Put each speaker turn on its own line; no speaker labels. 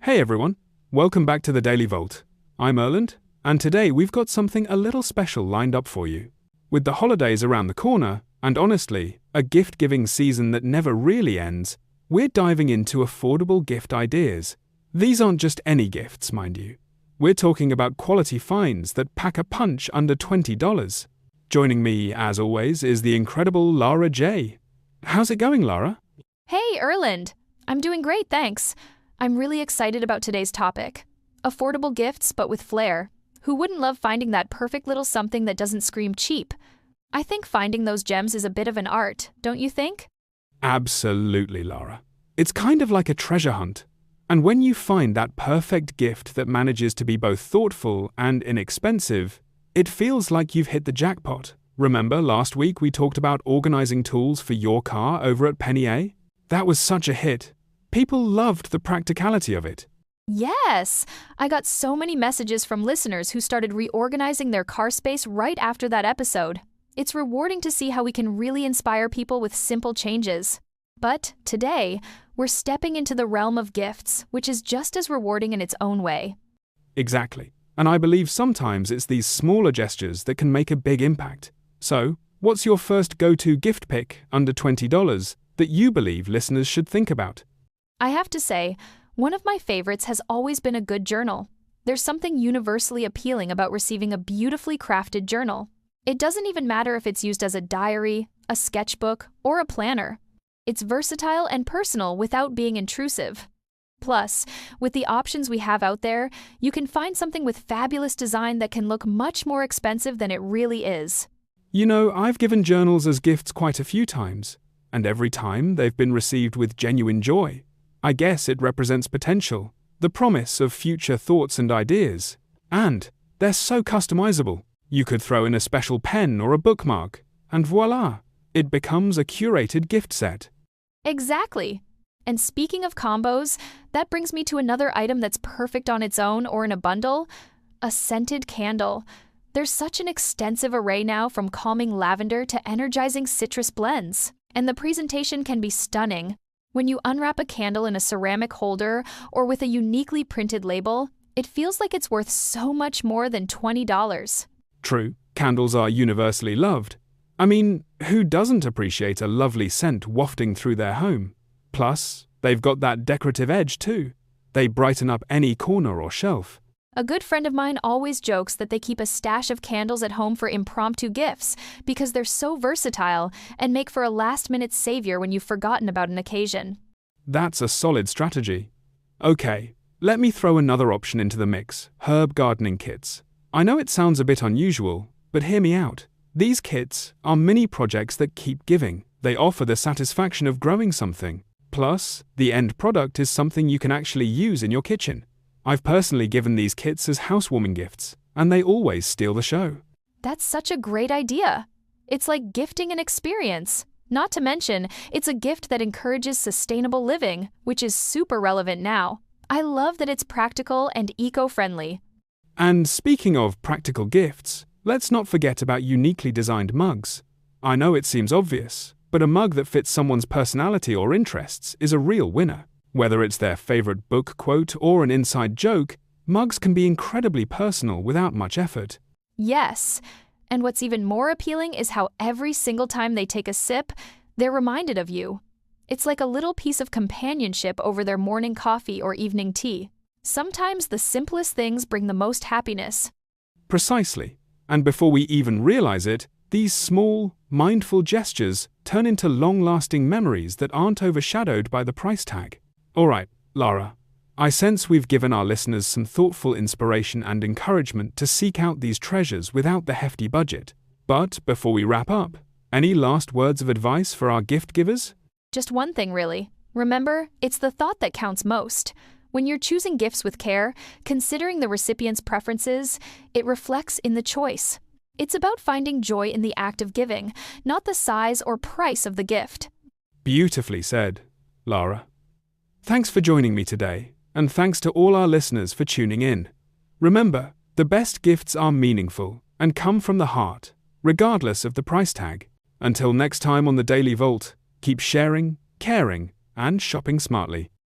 Hey everyone, welcome back to the Daily Vault. I'm Erlend, and today we've got something a little special lined up for you. With the holidays around the corner, and honestly, a gift-giving season that never really ends, we're diving into affordable gift ideas. These aren't just any gifts, mind you. We're talking about quality finds that pack a punch under $20. Joining me, as always, is the incredible Lara J. How's it going, Lara?
Hey, Erlend. I'm doing great, thanks. I'm really excited about today's topic. Affordable gifts, but with flair. Who wouldn't love finding that perfect little something that doesn't scream cheap? I think finding those gems is a bit of an art, don't you think?
Absolutely, Lara. It's kind of like a treasure hunt. And when you find that perfect gift that manages to be both thoughtful and inexpensive, it feels like you've hit the jackpot. Remember last week we talked about organizing tools for your car over at Penny A? That was such a hit. People loved the practicality of it.
Yes! I got so many messages from listeners who started reorganizing their car space right after that episode. It's rewarding to see how we can really inspire people with simple changes. But today, we're stepping into the realm of gifts, which is just as rewarding in its own way.
Exactly. And I believe sometimes it's these smaller gestures that can make a big impact. So, what's your first go-to gift pick under $20 that you believe listeners should think about?
I have to say, one of my favorites has always been a good journal. There's something universally appealing about receiving a beautifully crafted journal. It doesn't even matter if it's used as a diary, a sketchbook, or a planner. It's versatile and personal without being intrusive. Plus, with the options we have out there, you can find something with fabulous design that can look much more expensive than it really is.
You know, I've given journals as gifts quite a few times, and every time they've been received with genuine joy. I guess it represents potential, the promise of future thoughts and ideas. And they're so customizable. You could throw in a special pen or a bookmark, and voila, it becomes a curated gift set.
Exactly. And speaking of combos, that brings me to another item that's perfect on its own or in a bundle: a scented candle. There's such an extensive array now, from calming lavender to energizing citrus blends. And the presentation can be stunning. When you unwrap a candle in a ceramic holder or with a uniquely printed label, it feels like it's worth so much more than $20.
True, candles are universally loved. I mean, who doesn't appreciate a lovely scent wafting through their home? Plus, they've got that decorative edge too. They brighten up any corner or shelf.
A good friend of mine always jokes that they keep a stash of candles at home for impromptu gifts because they're so versatile and make for a last-minute savior when you've forgotten about an occasion.
That's a solid strategy. Okay, let me throw another option into the mix: herb gardening kits. I know it sounds a bit unusual, but hear me out. These kits are mini projects that keep giving. They offer the satisfaction of growing something. Plus, the end product is something you can actually use in your kitchen. I've personally given these kits as housewarming gifts, and they always steal the show.
That's such a great idea. It's like gifting an experience. Not to mention, it's a gift that encourages sustainable living, which is super relevant now. I love that it's practical and eco-friendly.
And speaking of practical gifts, let's not forget about uniquely designed mugs. I know it seems obvious, but a mug that fits someone's personality or interests is a real winner. Whether it's their favorite book quote or an inside joke, mugs can be incredibly personal without much effort.
Yes, and what's even more appealing is how every single time they take a sip, they're reminded of you. It's like a little piece of companionship over their morning coffee or evening tea. Sometimes the simplest things bring the most happiness.
Precisely. And before we even realize it, these small, mindful gestures turn into long-lasting memories that aren't overshadowed by the price tag. All right, Lara, I sense we've given our listeners some thoughtful inspiration and encouragement to seek out these treasures without the hefty budget. But before we wrap up, any last words of advice for our gift givers?
Just one thing, really. Remember, it's the thought that counts most. When you're choosing gifts with care, considering the recipient's preferences, it reflects in the choice. It's about finding joy in the act of giving, not the size or price of the gift.
Beautifully said, Lara. Thanks for joining me today, and thanks to all our listeners for tuning in. Remember, the best gifts are meaningful and come from the heart, regardless of the price tag. Until next time on the Daily Vault, keep sharing, caring, and shopping smartly.